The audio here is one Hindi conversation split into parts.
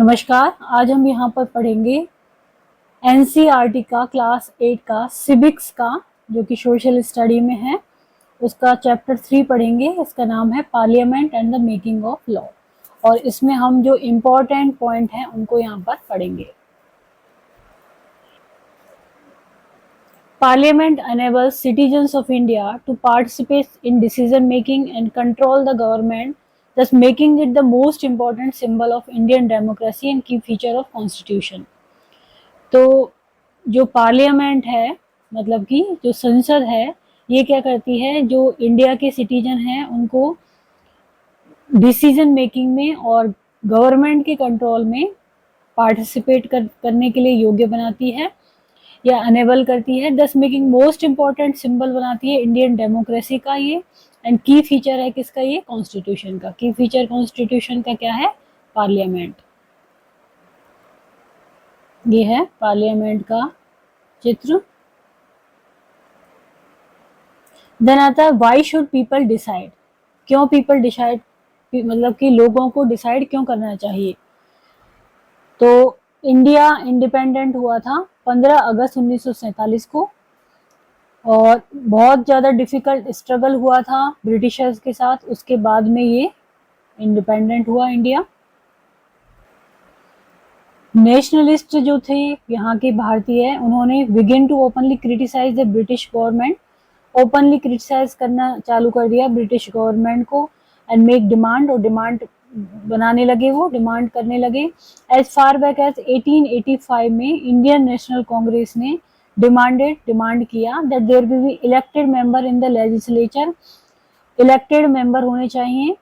नमस्कार। आज हम यहाँ पर पढ़ेंगे एनसीईआरटी का क्लास 8 का सिविक्स का, जो कि सोशल स्टडी में है, उसका चैप्टर 3 पढ़ेंगे। इसका नाम है parliament and the making of law, और इसमें हम जो इम्पोर्टेंट पॉइंट हैं उनको यहाँ पर पढ़ेंगे। Parliament enables citizens of India to participate in decision making and control the government, thus making it the most important symbol of Indian democracy and key feature of constitution। तो जो पार्लियामेंट है, मतलब कि जो संसद है, ये क्या करती है, जो इंडिया के सिटीजन हैं उनको डिसीजन मेकिंग में और गवर्नमेंट के कंट्रोल में पार्टिसिपेट करने के लिए योग्य बनाती है या अनेबल करती है, दस मेकिंग मोस्ट इम्पॉर्टेंट सिंबल बनाती है इंडियन डेमोक्रेसी का ये। एंड की फीचर है किसका, ये कॉन्स्टिट्यूशन का। की फीचर कॉन्स्टिट्यूशन का क्या है, पार्लियामेंट। ये है पार्लियामेंट का चित्र। देन आता है व्हाई शुड पीपल डिसाइड। क्यों पीपल डिसाइड, मतलब कि लोगों को डिसाइड क्यों करना चाहिए। तो इंडिया इंडिपेंडेंट हुआ था 15 अगस्त 1947 को, और बहुत ज़्यादा डिफिकल्ट स्ट्रगल हुआ था ब्रिटिशर्स के साथ। उसके बाद में ये इंडिपेंडेंट हुआ इंडिया। नेशनलिस्ट जो थे यहाँ के भारतीय, उन्होंने begin to openly criticize the British government. Openly criticize करना चालू कर दिया ब्रिटिश गवर्नमेंट को, एंड मेक डिमांड, और डिमांड बनाने लगे, वो डिमांड करने लगे। एज फार बैक एज 1885 में इंडियन नेशनल कांग्रेस ने डिमांड किया that there will be elected member in the legislature. Elected member होने चाहिए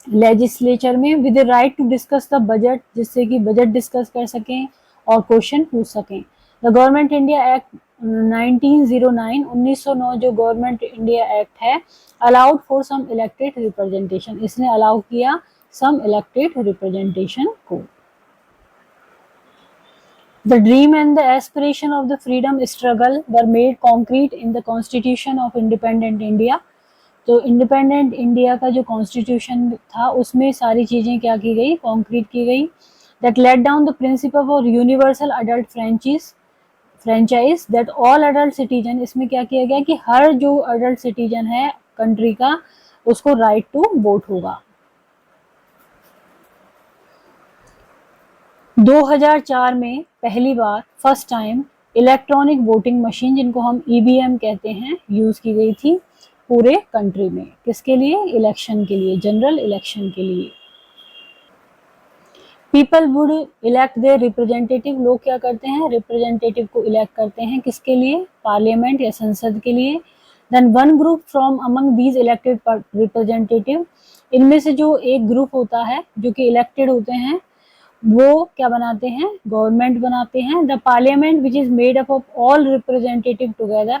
लेजिस्लेचर में, with the right to discuss the budget, जिससे कि बजट डिस्कस कर सकें और क्वेश्चन पूछ सकें। द गवर्नमेंट इंडिया एक्ट 1909 1909 जो गवर्नमेंट इंडिया एक्ट है, allowed for some elected representation. इसने अलाउ किया सम इलेक्टेड रिप्रेजेंटेशन को। The dream and the aspiration of the freedom struggle were made concrete in the Constitution of Independent India। तो इंडिपेंडेंट इंडिया का जो कॉन्स्टिट्यूशन था उसमें सारी चीज़ें क्या की गई, कॉन्क्रीट की गई। That laid down the principle for universal adult franchise that all adult citizen. इसमें क्या किया गया कि हर जो अडल्ट सिटीजन है कंट्री का, उसको राइट टू वोट होगा। 2004 में पहली बार first time electronic voting machine, जिनको हम ईवीएम कहते हैं, यूज की गई थी पूरे कंट्री में। किसके लिए, इलेक्शन के लिए, जनरल इलेक्शन के लिए। People would elect their representative. लोग क्या करते हैं, रिप्रेजेंटेटिव को इलेक्ट करते हैं। किसके लिए, पार्लियामेंट या संसद के लिए। Then one group from among these elected representative. इनमें से जो एक ग्रुप होता है जो कि इलेक्टेड होते हैं, वो क्या बनाते हैं, गवर्नमेंट बनाते हैं। The parliament which is made up of all representative together.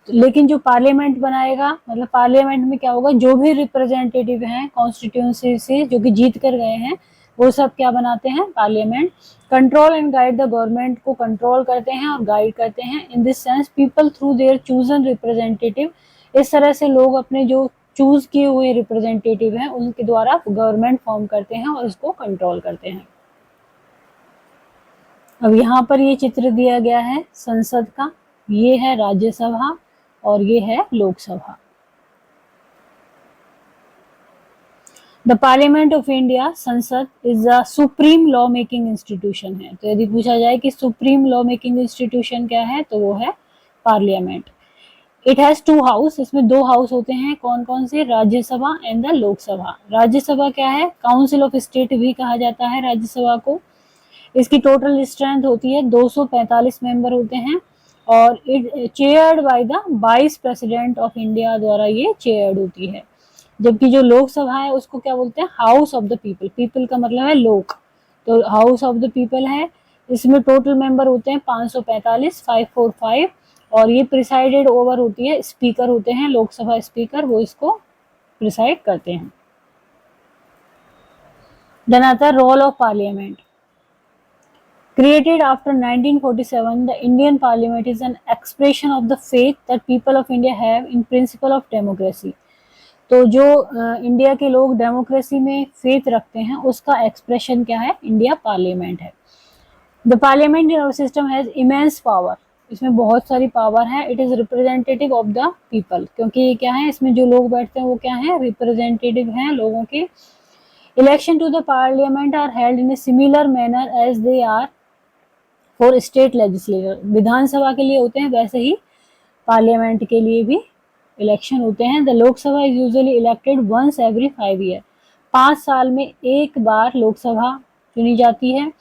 लेकिन जो पार्लियामेंट बनाएगा, मतलब पार्लियामेंट में क्या होगा, जो भी रिप्रेजेंटेटिव हैं कॉन्स्टिट्यूंसी से जो कि जीत कर गए हैं, वो सब क्या बनाते हैं, parliament. Control and guide the government, को कंट्रोल करते हैं और गाइड करते हैं। In this sense people through their chosen representative. इस तरह से लोग अपने जो चूज किए हुए रिप्रेजेंटेटिव हैं उनके द्वारा गवर्नमेंट फॉर्म करते हैं और उसको कंट्रोल करते हैं। अब यहाँ पर ये चित्र दिया गया है संसद का। ये है राज्यसभा और ये है Lok Sabha. The parliament of India, संसद, is a supreme law making institution है। तो यदि पूछा जाए कि सुप्रीम लॉ मेकिंग इंस्टीट्यूशन क्या है, तो वो है parliament. It has two house, इसमें दो हाउस होते हैं। कौन कौन से, राज्यसभा एंड द लोकसभा। राज्यसभा क्या है, काउंसिल ऑफ स्टेट भी कहा जाता है राज्यसभा को। इसकी टोटल स्ट्रेंथ होती है 245 मेंबर होते हैं, और it chaired by the vice president of India द्वारा ये चेयर्ड होती है। जबकि जो लोकसभा है उसको क्या बोलते हैं, house of the people. People का मतलब है लोग, तो हाउस ऑफ द पीपल है। इसमें टोटल मेंबर होते हैं 545, 545, और ये प्रिसाइडेड ओवर होती है, स्पीकर होते हैं लोकसभा स्पीकर, वो इसको प्रिसाइड करते हैं। देन आता है role of parliament. Created after 1947, the Indian Parliament is an expression of the faith that people of India have in principle of democracy। तो जो इंडिया के लोग डेमोक्रेसी में फेथ रखते हैं उसका एक्सप्रेशन क्या है, इंडिया पार्लियामेंट है। The parliament in our system has immense power, इसमें बहुत सारी पावर है। It is representative of the people, क्योंकि ये क्या है, इसमें जो लोग बैठते हैं वो क्या है, रिप्रेजेंटेटिव हैं लोगों के। Election to the parliament are held in a similar manner as they are for state legislator, Vidhan Sabha के लिए होते हैं वैसे ही पार्लियामेंट के लिए भी इलेक्शन होते हैं। The Lok Sabha is usually elected once every 5 year, 5 साल में एक बार लोकसभा चुनी जाती है।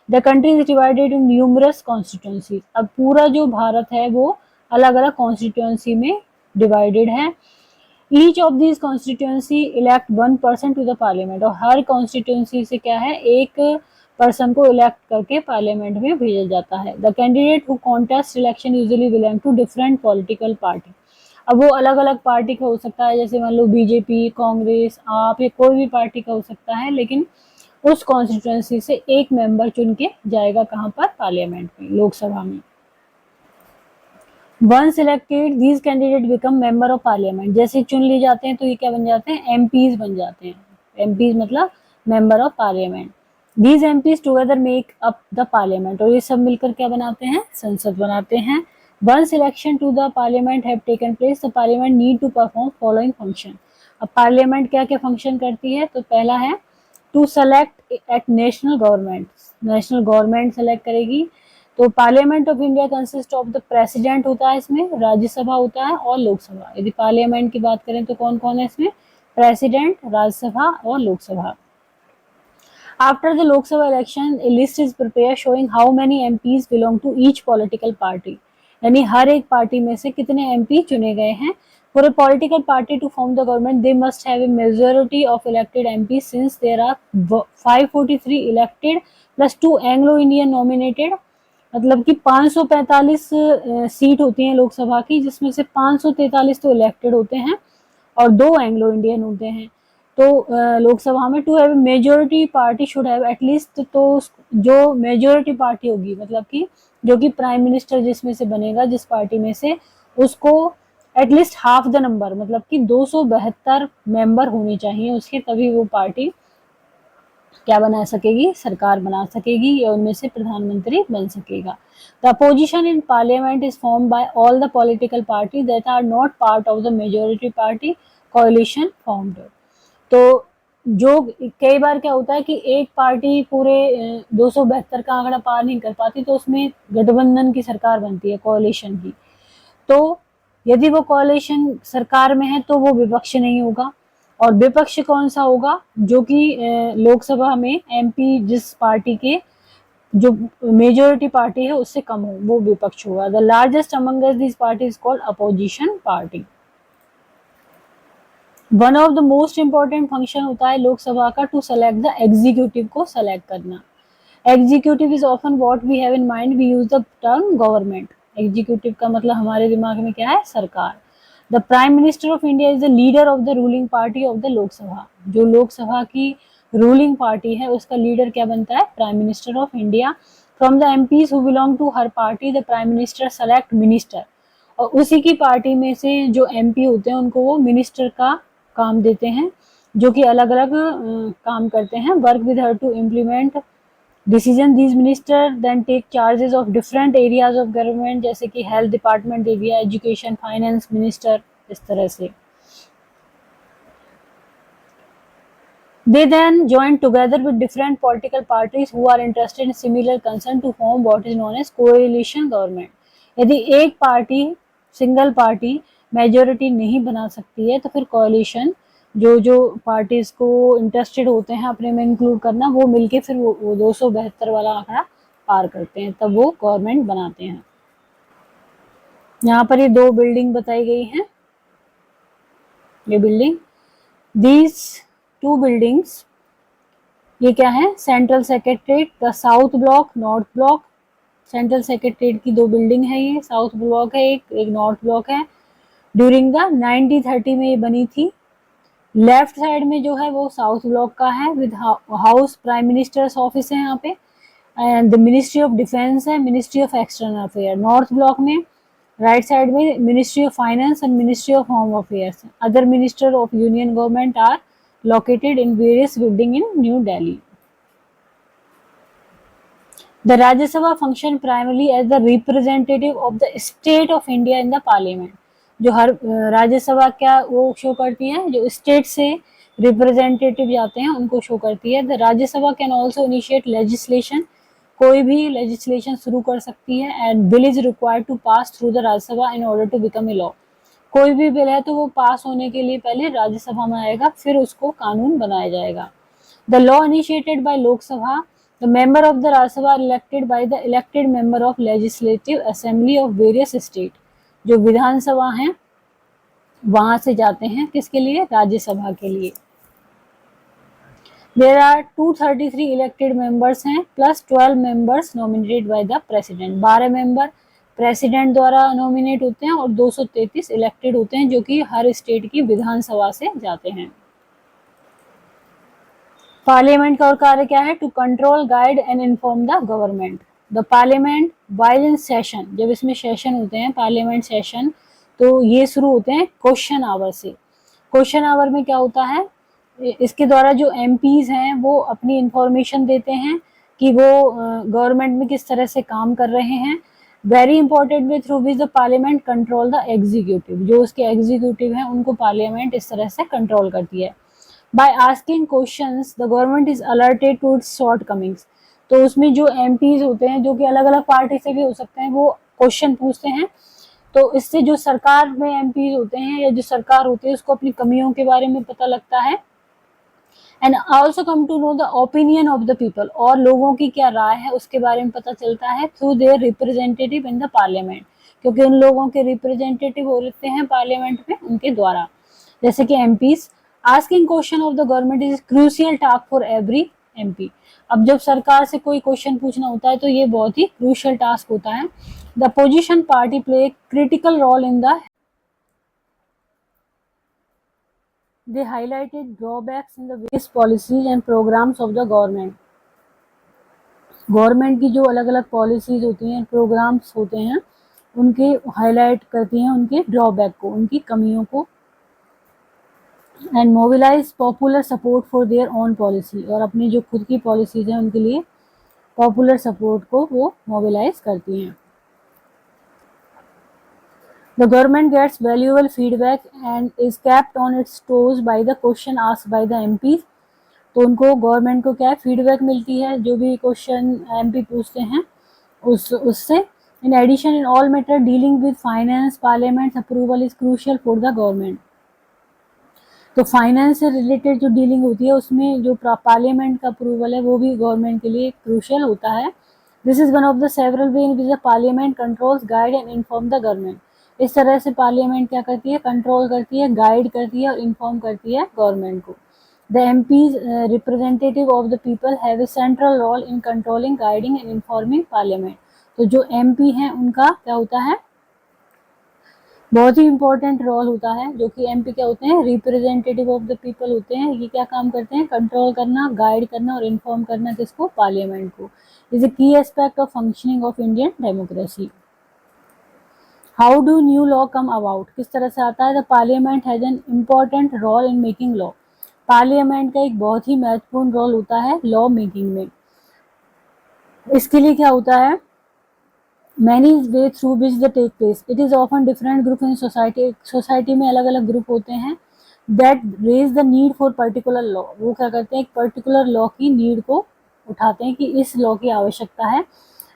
The country is divided in numerous constituency, अब पूरा जो भारत है वो अलग अलग कॉन्स्टिट्यूंसी में डिवाइडेड है। Each of this constituency elect 1 person to the parliament, और हर कॉन्स्टिट्यूंसी से क्या है, एक पर्सन को इलेक्ट करके पार्लियामेंट में भेजा जाता है। The candidate who contest election usually belong to different political party, अब वो अलग अलग पार्टी का हो सकता है, जैसे मान लो बीजेपी, कांग्रेस, आप, या कोई भी पार्टी का हो सकता है, लेकिन उस कॉन्स्टिट्यूंसी से एक मेंबर चुन के जाएगा कहाँ पर, पार्लियामेंट में, लोकसभा में। Once elected these candidate become member of parliament, जैसे चुन लिए जाते हैं तो ये क्या बन जाते हैं, एमपीज बन जाते हैं। एमपीज मतलब member of parliament. These MPs together make up the parliament, और ये सब मिलकर क्या बनाते हैं, संसद बनाते हैं। Once election to the parliament have taken place, the parliament need to perform following function. अब पार्लियामेंट क्या क्या फंक्शन करती है, तो पहला है to select at national government, national government select करेगी। तो parliament of India consist of the president होता है, इसमें राज्यसभा होता है और लोकसभा। यदि पार्लियामेंट की बात करें तो कौन कौन है इसमें, प्रेसिडेंट, राज्यसभा और Lok Sabha. After the Lok Sabha election a list is prepare showing how many MPs belong to each political party, यानी हर एक पार्टी में से कितने एमपी चुने गए हैं। For a political party to form the government they must have a majority of elected MP, since there are 543 elected plus 2 Anglo Indian nominated, मतलब कि 545 सीट होती हैं लोकसभा की, जिसमें से 543 तो इलेक्टेड होते हैं और 2 एंग्लो इंडियन होते हैं। तो लोकसभा में to have majority party should have at least, तो जो मेजोरिटी पार्टी होगी, मतलब कि जो कि प्राइम मिनिस्टर जिसमें से बनेगा, जिस पार्टी में से, उसको एटलीस्ट हाफ द नंबर, मतलब कि 272 मेंबर होने चाहिए उसके, तभी वो पार्टी क्या बना सकेगी, सरकार बना सकेगी या उनमें से प्रधानमंत्री बन सकेगा। The opposition in parliament is form by all the political party that are not part of the majority party coalition formed. तो जो कई बार क्या होता है कि एक पार्टी पूरे 272 का आंकड़ा पार नहीं कर पाती, तो उसमें गठबंधन की सरकार बनती है, कोalition की। तो यदि वो कोalition सरकार में है तो वो विपक्ष नहीं होगा, और विपक्ष कौन सा होगा, जो कि लोकसभा में एमपी जिस पार्टी के जो मेजोरिटी पार्टी है उससे कम हो, वो विपक्ष होगा। The largest among this party is called opposition party. One of the most important function होता है लोकसभा का टू सेलेक्ट द एग्जीक्यूटिव को सेलेक्ट करना। Executive is often what we have in mind, we use the term government. Executive का मतलब हमारे दिमाग में क्या है, सरकार। The prime minister of India is the leader of the ruling party of the Lok Sabha, जो लोकसभा की रूलिंग पार्टी है उसका लीडर क्या बनता है, prime minister of India. From the MPs who belong to her party the prime minister select minister, और उसी की पार्टी में से जो एमपी होते हैं उनको वो मिनिस्टर का काम देते हैं, जो कि अलग अलग काम करते हैं। Work with her to implement decision, these minister then take charges of different areas of government, जैसे कि health department area, education, finance minister, इस तरह से। They then join together with different political parties who are interested in similar concern to form what is known as coalition government. यदि एक पार्टी, सिंगल पार्टी मेजोरिटी नहीं बना सकती है तो फिर कोalition, जो जो पार्टीज को इंटरेस्टेड होते हैं अपने में इंक्लूड करना, वो मिलके फिर वो 272 वाला आंकड़ा पार करते हैं, तब वो गवर्नमेंट बनाते हैं। यहाँ पर ये 2 बिल्डिंग बताई गई हैं, ये बिल्डिंग, दीज 2 बिल्डिंग्स, ये क्या है, central secretariat, the south block, north block. Central secretariat की 2 बिल्डिंग है, ये साउथ ब्लॉक है, एक नॉर्थ ब्लॉक है। ड्यूरिंग द 1930 में ये बनी थी। लेफ्ट साइड में जो है वो साउथ ब्लॉक का है, with house, prime minister's office है यहाँ पे, and the ministry of defence है, ministry of external affair. North block में राइट साइड में ministry of finance and ministry of home affairs. Other minister of union government are located in various building in New Delhi. The Rajya Sabha function primarily as the representative of the state of India in the parliament. जो हर राज्य सभा क्या वो शो करती है, जो स्टेट से रिप्रेजेंटेटिव जाते हैं उनको शो करती है। द राज्य सभा कैन ऑल्सो इनिशिएट लेजिस्लेशन, कोई भी लेजिस्लेशन शुरू कर सकती है। And bill is required to pass through the Rajya Sabha in order to become a law. कोई भी बिल है तो वो पास होने के लिए पहले राज्यसभा में आएगा, फिर उसको कानून बनाया जाएगा। The law initiated by Lok Sabha, the member of the Rajya Sabha elected by the elected member of legislative assembly of various state. जो विधानसभा हैं वहां से जाते हैं किसके लिए, राज्यसभा के लिए। देयर आर 233 इलेक्टेड मेंबर्स हैं plus 12 members nominated by the president. 12 member president द्वारा नॉमिनेट होते हैं और 233 इलेक्टेड होते हैं जो कि हर स्टेट की विधानसभा से जाते हैं। पार्लियामेंट का और कार्य क्या है, to control, guide and inform the government. The parliament while in session, जब इसमें सेशन होते हैं पार्लियामेंट सेशन, तो ये शुरू होते हैं क्वेश्चन आवर से। क्वेश्चन आवर में क्या होता है, इसके द्वारा जो एमपीज हैं वो अपनी इंफॉर्मेशन देते हैं कि वो गवर्नमेंट में किस तरह से काम कर रहे हैं। Very important way through which the parliament control the executive, जो उसके एग्जीक्यूटिव हैं उनको पार्लियामेंट इस तरह से कंट्रोल करती है। By asking questions the government is alerted to its shortcomings. तो उसमें जो एमपीज होते हैं जो कि अलग अलग पार्टी से भी हो सकते हैं, वो क्वेश्चन पूछते हैं, तो इससे जो सरकार में एमपीज होते हैं या जो सरकार होती है उसको अपनी कमियों के बारे में पता लगता है। And also come to know the opinion of the people, और लोगों की क्या राय है उसके बारे में पता चलता है through their representative in the parliament, क्योंकि उन लोगों के रिप्रेजेंटेटिव होते हैं पार्लियामेंट में उनके द्वारा, जैसे कि MPs. Asking question of the government is crucial task for every MP. अब जब सरकार से कोई क्वेश्चन पूछना होता है तो ये बहुत ही क्रूशियल टास्क होता है। The position party play critical role in the, they highlighted drawbacks in the various policies and programs of the government. Government की जो अलग अलग पॉलिसीज होती हैं, प्रोग्राम्स होते हैं, उनके हाईलाइट करती हैं उनके ड्रॉबैक को, उनकी कमियों को। And mobilize popular support for their own policy, और अपनी जो खुद की पॉलिसीज हैं उनके लिए पॉपुलर सपोर्ट को वो मोबिलाइज करती हैं। The government gets valuable feedback and is kept on its toes by the question asked by the MPs. तो उनको गवर्नमेंट को क्या फीडबैक मिलती है, जो भी क्वेश्चन एमपी पूछते हैं उससे। In addition in all matter dealing with finance parliament approval is crucial for the government. तो फाइनेंस से रिलेटेड जो डीलिंग होती है उसमें जो पार्लियामेंट का अप्रूवल है वो भी गवर्नमेंट के लिए क्रूशियल होता है। This is one of the several way in which the parliament controls, guide and inform the government. इस तरह से पार्लियामेंट क्या करती है, कंट्रोल करती है, गाइड करती है और इन्फॉर्म करती है गवर्नमेंट को। The MPs representative of the people have a central role in controlling, guiding and informing parliament. तो जो एमपी हैं उनका क्या होता है, बहुत ही इंपॉर्टेंट रोल होता है। जो कि एमपी क्या होते हैं, रिप्रेजेंटेटिव ऑफ द पीपल होते हैं। ये क्या काम करते हैं, कंट्रोल करना, गाइड करना और इन्फॉर्म करना किसको, पार्लियामेंट को। Is a key aspect of functioning of Indian democracy. How do new law come about, किस तरह से आता है। The parliament has an important role in making law. Parliament का एक बहुत ही महत्वपूर्ण रोल होता है लॉ मेकिंग में। इसके लिए क्या होता है, many way through which the take place, it is often different group in society. Society में अलग अलग ग्रुप होते हैं that raise the need for particular law. वो क्या करते हैं, एक पर्टिकुलर लॉ की नीड को उठाते हैं कि इस लॉ की आवश्यकता है।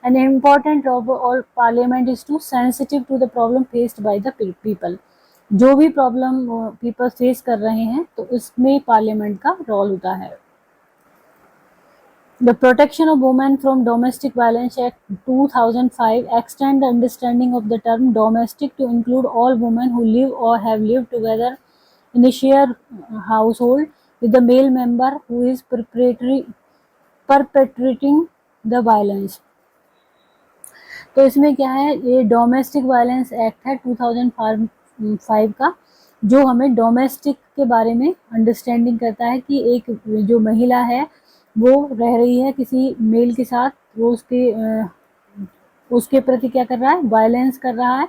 An important role of parliament is to sensitive to the problem faced by the people. जो भी प्रॉब्लम पीपल फेस कर रहे हैं तो इसमें पार्लियामेंट का रोल होता है। The Protection of Women from Domestic Violence Act 2005 extend the understanding of the term domestic to include all women who live or have lived together in a shared household with the male member who is perpetrating the violence. तो इसमें क्या है, ये डोमेस्टिक वायलेंस एक्ट है 2005 का, जो हमें डोमेस्टिक के बारे में अंडरस्टैंडिंग करता है कि एक जो महिला है वो रह रही है किसी मेल के साथ, वो उसके प्रति क्या कर रहा है, वायलेंस कर रहा है,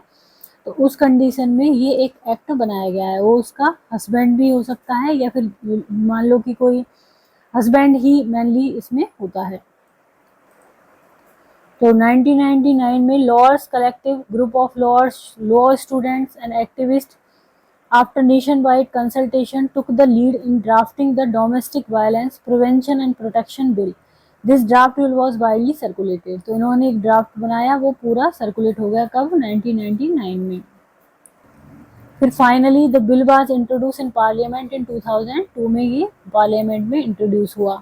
तो उस कंडीशन में ये एक एक्ट बनाया गया है। वो उसका हस्बैंड भी हो सकता है या फिर मान लो कि कोई हस्बैंड ही मेनली इसमें होता है। तो 1999 में Lars collective group of law students and activist after nationwide consultation took the lead in drafting the Domestic Violence Prevention and Protection Bill. This draft bill was widely circulated. तो इन्होंने एक ड्राफ्ट बनाया, वो पूरा सर्कुलेट हो गया कब? 1999 में। फिर finally the bill was introduce in parliament in 2002 में ये पार्लियामेंट में इंट्रोड्यूस हुआ।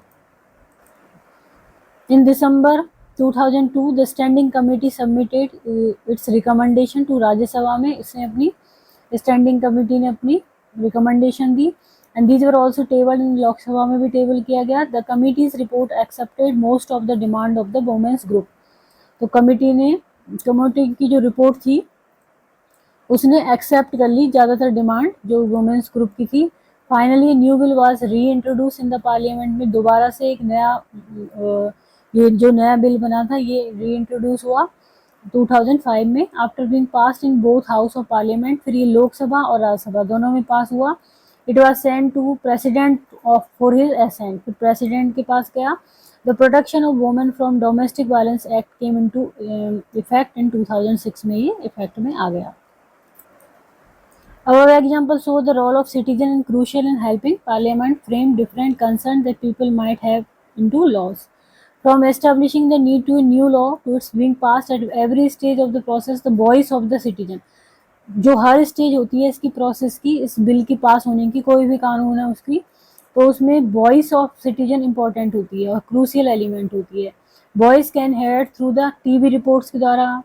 In December 2002 the standing committee submitted its recommendation to Rajya Sabha में। इसने अपनी स्टैंडिंग कमेटी ने अपनी रिकमेंडेशन दी and these were also tabled in Lok Sabha में भी टेबल किया गया। The committee's report accepted most of the demand of the women's group. तो कमेटी की जो रिपोर्ट थी उसने एक्सेप्ट कर ली ज़्यादातर डिमांड जो वुमेन्स ग्रुप की थी। फाइनली न्यू बिल वाज री इंट्रोड्यूस इन द पार्लियामेंट में। दोबारा से एक नया ये जो नया बिल बना था ये री इंट्रोड्यूस हुआ 2005 में। After being passed in both house of parliament, फिर ये लोकसभा और राज्यसभा दोनों में पास हुआ। It was sent to president of for his assent. फिर प्रेसिडेंट के पास गया। The protection of women from domestic violence act came into effect in 2006 में ये इफेक्ट में आ गया। Our example show the role of citizen and crucial in helping Parliament frame different concerns that people might have into laws. From establishing the need to a new law to its being passed at every stage of the process, the voice of the citizen. जो हर स्टेज होती है इसकी प्रोसेस की, इस बिल की पास होने की, कोई भी कानून है उसकी, तो उसमें वॉइस ऑफ सिटीजन इंपॉर्टेंट होती है और क्रूशियल एलिमेंट होती है। Voice can head through the TV reports के द्वारा,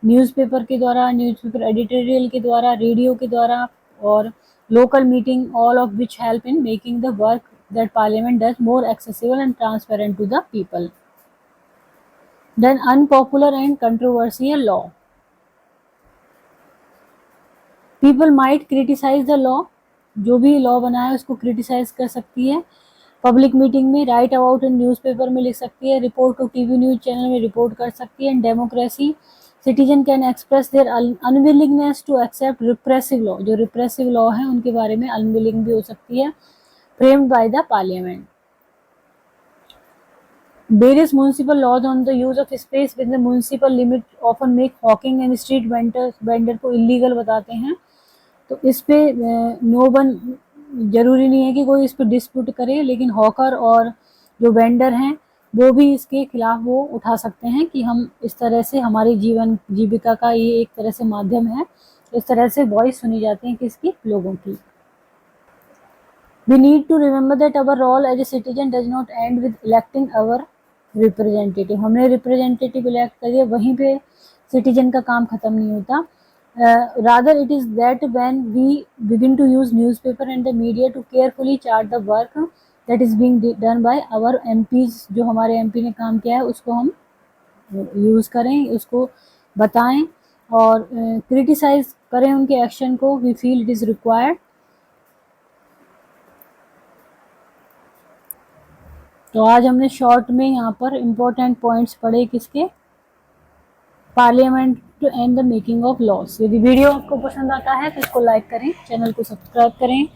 न्यूज़पेपर के द्वारा, न्यूज़पेपर एडिटोरियल के द्वारा, रेडियो के द्वारा और local meeting, all of which help in making the work that parliament does more accessible and transparent to the people. Then unpopular and controversial law. People might criticise the law. जो भी लॉ बना है उसको क्रिटिसाइज कर सकती है। पब्लिक मीटिंग में, राइट अबाउट इन न्यूज़पेपर में लिख सकती है, report to TV news channel में रिपोर्ट कर सकती है। And democracy, citizen can express their unwillingness to accept repressive law. जो रिप्रेसिव लॉ है उनके बारे में अनविलिंग भी हो सकती है, framed by the parliament. Various municipal laws on the use of space within the municipal limit often make hawking and street vendor को illegal बताते हैं। तो इस पे नो वन, जरूरी नहीं है कि कोई इस पे डिस्प्यूट करे, लेकिन हॉकर और जो वेंडर हैं वो भी इसके खिलाफ वो उठा सकते हैं कि हम इस तरह से हमारी जीवन जीविका का ये एक तरह से माध्यम है। इस तरह से वॉइस सुनी जाती है किसकी? लोगों की। We need to remember that our role as a citizen does not end with electing our representative. हमने रिप्रेजेंटेटिव इलेक्ट करिए, वहीं पे सिटीजन का काम खत्म नहीं होता। Rather it is that when we begin to use newspaper and the media to carefully chart the work that is being done by our MPs, जो हमारे MP ने काम किया है उसको हम यूज करें, उसको बताएं और क्रिटिसाइज करें उनके एक्शन को। We feel it is required. तो आज हमने शॉर्ट में यहाँ पर इम्पोर्टेंट पॉइंट्स पढ़े किसके? Parliament and the making of loss. यदि वीडियो आपको पसंद आता है तो इसको लाइक करें, चैनल को सब्सक्राइब करें